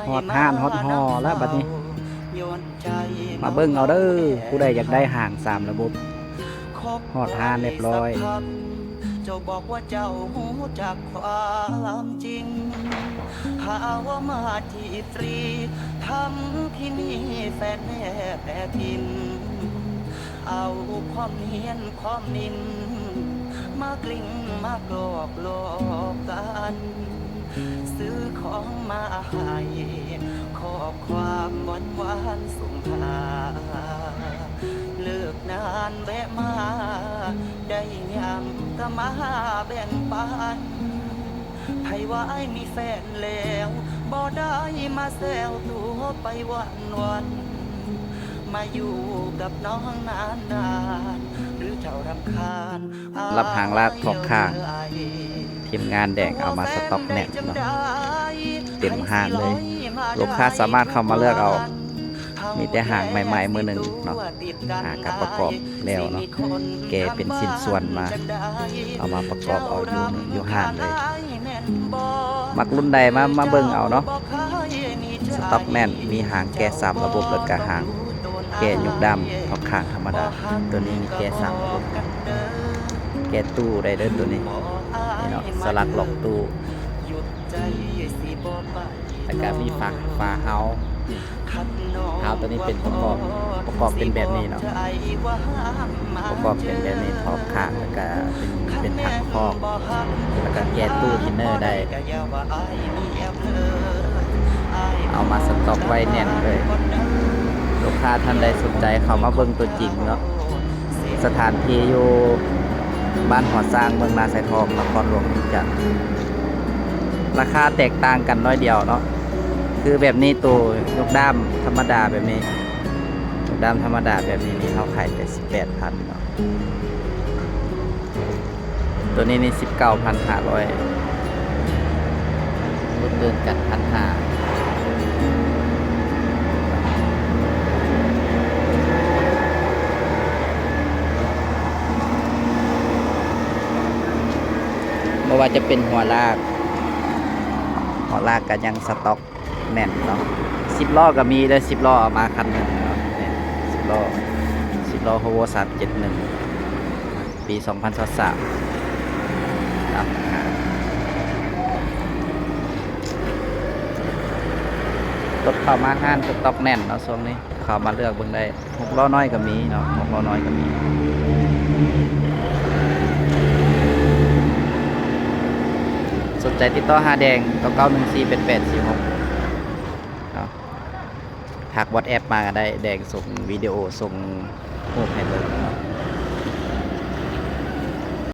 ฮอดห้านฮอดฮอแล้วบัดนี้มาเบิ่งเอาเด้อผู้ใดอยากได้ห่าง3ระบบฮอดห้านเรียบร้อยเจ้าบอกว่าเจ้าหูจากความจริงหาว่ามาที่ตรีทำที่นี่แฟนแม่แปรทินเอาความเนียนความนินมากลิ้งมากลอกหลอกกันซื้อของมาให้ขอบความหวานหวานส่งหาเลิกนานแวะมาได้ยำก็มาแบ่งปันไผว่าไอ้มีแฟนแล้วบ่ได้มาแซวตัวไปวันมาอยู่กับน้องนานหรือเจ้ารำคาญรับหางลากทอกข้างทีมงานแดงเอามาสต็อกแน่นเนาะเต็มห้างเลยลูกค้าสามารถเข้ามาเลือกเอามีแต่หางใหม่ๆมือหนึ่งเนาะหากับประกอบแล้วเนาะแกเป็นชิ้นส่วนมาเอามาประกอบเอาอยู่ห้างเลยมักรุ่นใดมาเบิ่งเอาเนาะสต็อกแน่นมีหางแก3ระบบแล้วก็หางแกยกดำทอกข้างธรรมดาตัวนี้มีแก3ระบบแกตู้ได้เด้อตัวนี้นี่เนาะสลักหลอกตู้แล้วก็มีฝาเฮาตัวนี้เป็นประกอบเป็นแบบนี้เนาะประกอบเป็นแบบนี้ทอกข้างแล้วก็เป็นถังคอกแล้วก็แกตู้ทินเนอร์ได้เอามาสต็อกไว้แน่นเลยลูกค้าท่านใดสนใจเข้ามาเบิ่งตัวจริงเนาะสถานที่อยู่บ้านหอสร้างเมืองนาไซทองนครหลวงจันทร์ราคาแตกต่างกันน้อยเดียวเนาะคือแบบนี้ตัวยกด้ามธรรมดาแบบนี้ยกด้ามธรรมดาแบบนี้นี่เขาขายแต่ 18,000 เนาะตัวนี้นี่ 19,500 รุ่นเดินกัน 1,500ไม่ว่าจะเป็นหัวลากก็ยังสต็อกแน่นเนาะ10 ล้อก็มีเลย10 ล้อเอามาคันหนึ่งเนาะเนี่ย10 ล้อโฮโว371ปี 2023ครับรถเข้ามาห้านสต็อกแน่นเนาะช่วงนี้เข้ามาเลือกเบิ่งได้6 ล้อน้อยก็มีเนาะ6 ล้อน้อยก็มีสนใจติดต่อหาแดง99148846ทัก WhatsApp มาก็ได้แดงส่งวิดีโอส่งรูปให้เลย